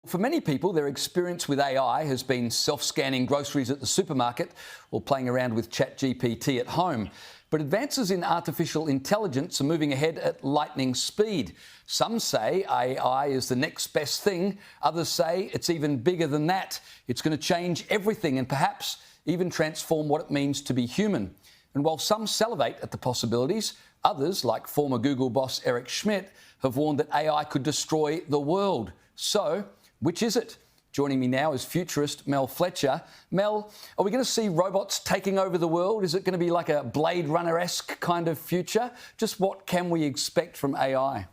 For many people, their experience with AI has been self-scanning groceries at the supermarket or playing around with ChatGPT at home. But advances in artificial intelligence are moving ahead at lightning speed. Some say AI is the next best thing. Others say it's even bigger than that. It's going to change everything and perhaps even transform what it means to be human. And while some salivate at the possibilities, others, like former Google boss Eric Schmidt, have warned that AI could destroy the world. So, which is it? Joining me now is futurist Mel Fletcher. Mel, are we going to see robots taking over the world? Is it going to be like a Blade Runner-esque kind of future? Just what can we expect from AI?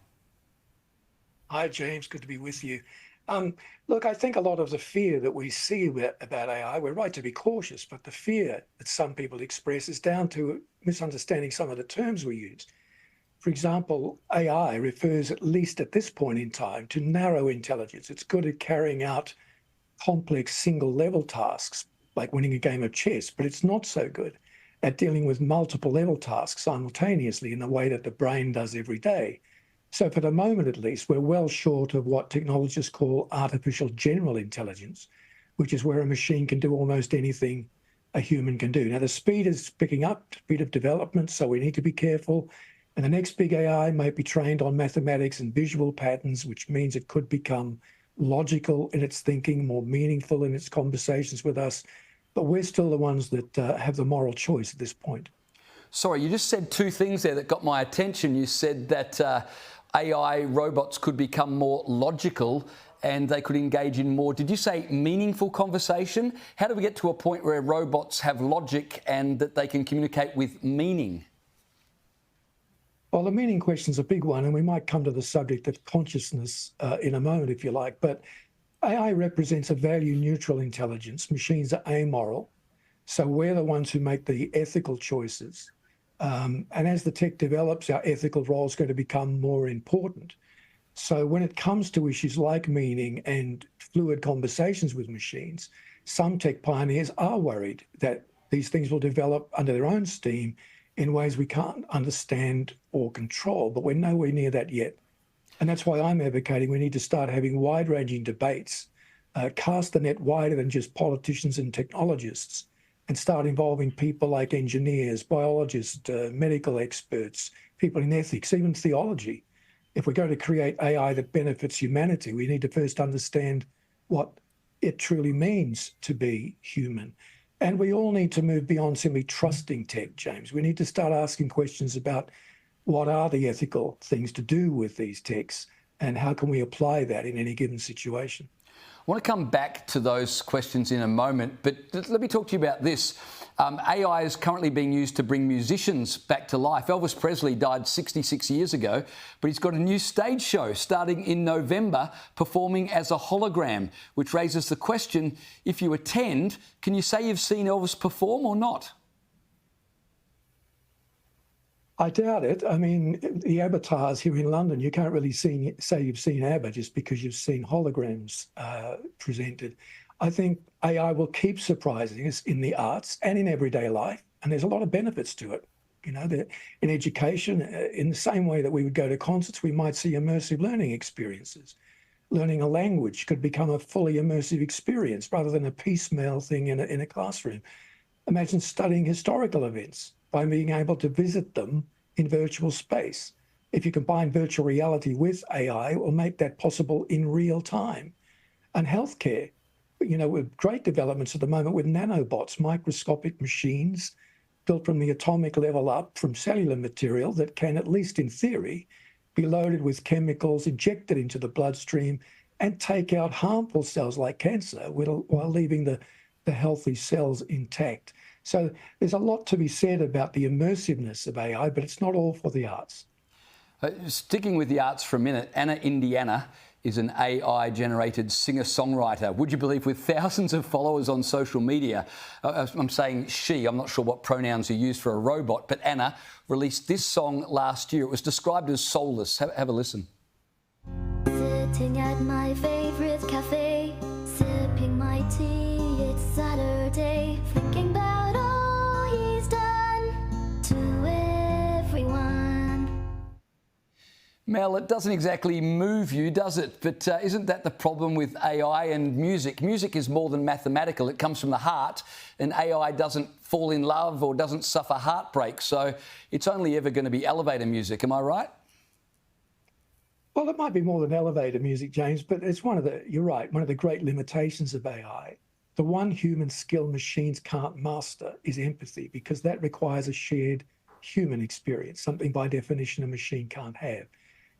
Hi, James. Good to be with you. Look, I think a lot of the fear that we see about AI, we're right to be cautious, but the fear that some people express is down to misunderstanding some of the terms we use. For example, AI refers, at least at this point in time, to narrow intelligence. It's good at carrying out complex single-level tasks, like winning a game of chess, but it's not so good at dealing with multiple-level tasks simultaneously in the way that the brain does every day. So for the moment, at least, we're well short of what technologists call artificial general intelligence, which is where a machine can do almost anything a human can do. Now, the speed is picking up, speed of development, so we need to be careful. And the next big AI might be trained on mathematics and visual patterns, which means it could become logical in its thinking, more meaningful in its conversations with us. But we're still the ones that have the moral choice at this point. Sorry, you just said two things there that got my attention. You said that AI robots could become more logical and they could engage in more, did you say meaningful conversation? How do we get to a point where robots have logic and that they can communicate with meaning? Well, the meaning question is a big one, and we might come to the subject of consciousness in a moment, if you like. But AI represents a value-neutral intelligence. Machines are amoral, so we're the ones who make the ethical choices. And as the tech develops, our ethical role is going to become more important. So when it comes to issues like meaning and fluid conversations with machines, some tech pioneers are worried that these things will develop under their own steam in ways we can't understand or control, but we're nowhere near that yet. And that's why I'm advocating we need to start having wide-ranging debates, cast the net wider than just politicians and technologists, and start involving people like engineers, biologists, medical experts, people in ethics, even theology. If we're going to create AI that benefits humanity, we need to first understand what it truly means to be human. And we all need to move beyond simply trusting tech, James. We need to start asking questions about what are the ethical things to do with these techs and how can we apply that in any given situation. I want to come back to those questions in a moment, but let me talk to you about this. AI is currently being used to bring musicians back to life. Elvis Presley died 66 years ago, but he's got a new stage show starting in November, performing as a hologram, which raises the question, if you attend, can you say you've seen Elvis perform or not? I doubt it. I mean, the avatars here in London, you can't really say you've seen ABBA just because you've seen holograms presented. I think AI will keep surprising us in the arts and in everyday life, and there's a lot of benefits to it. You know, in education, in the same way that we would go to concerts, we might see immersive learning experiences. Learning a language could become a fully immersive experience rather than a piecemeal thing in a classroom. Imagine studying historical events by being able to visit them in virtual space. If you combine virtual reality with AI, it will make that possible in real time. And healthcare, you know, with great developments at the moment with nanobots, microscopic machines built from the atomic level up from cellular material that can, at least in theory, be loaded with chemicals injected into the bloodstream and take out harmful cells like cancer while leaving the healthy cells intact. So there's a lot to be said about the immersiveness of AI, but it's not all for the arts. Sticking with the arts for a minute, Anna Indiana is an AI-generated singer-songwriter. Would you believe, with thousands of followers on social media? I'm saying she, I'm not sure what pronouns are used for a robot, but Anna released this song last year. It was described as soulless. Have a listen. Sitting at my favorite cafe, sipping my tea, it's Saturday, thinking about all he's done to everyone. Mel, it doesn't exactly move you, does it? But isn't that the problem with AI and music? Music is more than mathematical. It comes from the heart, and AI doesn't fall in love or doesn't suffer heartbreak. So it's only ever going to be elevator music. Am I right? Well, it might be more than elevator music, James, but it's you're right, one of the great limitations of AI. The one human skill machines can't master is empathy, because that requires a shared human experience, something by definition a machine can't have.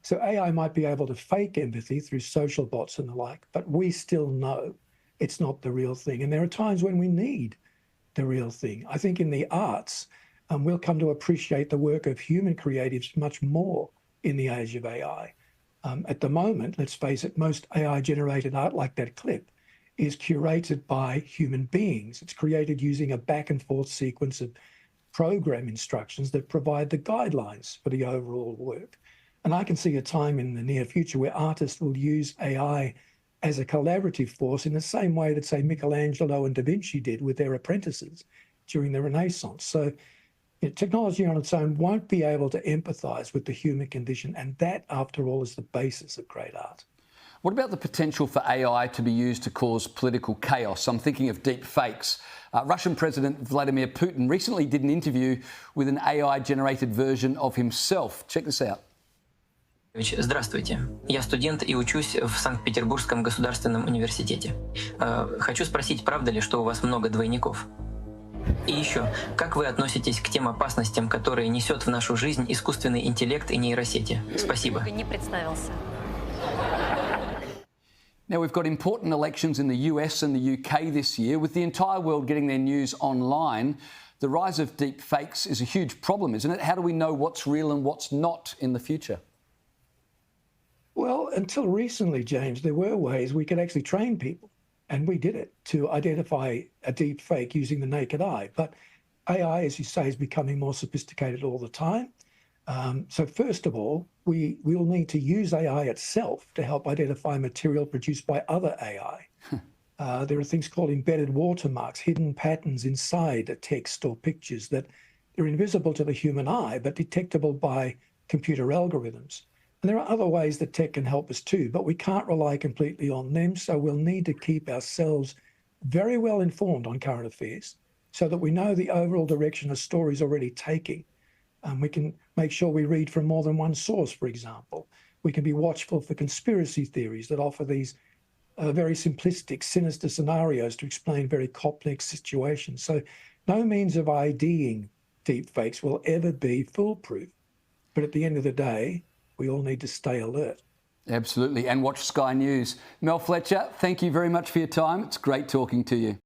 So AI might be able to fake empathy through social bots and the like, but we still know it's not the real thing. And there are times when we need the real thing. I think in the arts, we'll come to appreciate the work of human creatives much more in the age of AI. At the moment, let's face it, most AI-generated art, like that clip, is curated by human beings. It's created using a back and forth sequence of program instructions that provide the guidelines for the overall work. And I can see a time in the near future where artists will use AI as a collaborative force in the same way that, say, Michelangelo and Da Vinci did with their apprentices during the Renaissance. So technology on its own won't be able to empathize with the human condition. And that, after all, is the basis of great art. What about the potential for AI to be used to cause political chaos? I'm thinking of deep fakes. Russian President Vladimir Putin recently did an interview with an AI-generated version of himself. Check this out. Здравствуйте. Я студент и учусь в Санкт-Петербургском государственном университете. Хочу спросить, правда ли, что у вас много двойников? И еще, как вы относитесь к тем опасностям, которые несет в нашу жизнь искусственный интеллект и нейросети? Спасибо. Не представился. Now, we've got important elections in the US and the UK this year. With the entire world getting their news online, the rise of deep fakes is a huge problem, isn't it? How do we know what's real and what's not in the future? Well, until recently, James, there were ways we could actually train people, and we did it, to identify a deep fake using the naked eye. But AI, as you say, is becoming more sophisticated all the time. So first of all, we will need to use AI itself to help identify material produced by other AI. There are things called embedded watermarks, hidden patterns inside a text or pictures that are invisible to the human eye, but detectable by computer algorithms. And there are other ways that tech can help us too, but we can't rely completely on them. So we'll need to keep ourselves very well informed on current affairs so that we know the overall direction a story is already taking. We can make sure we read from more than one source, for example. We can be watchful for conspiracy theories that offer these very simplistic, sinister scenarios to explain very complex situations. So no means of IDing deepfakes will ever be foolproof. But at the end of the day, we all need to stay alert. Absolutely. And watch Sky News. Mel Fletcher, thank you very much for your time. It's great talking to you.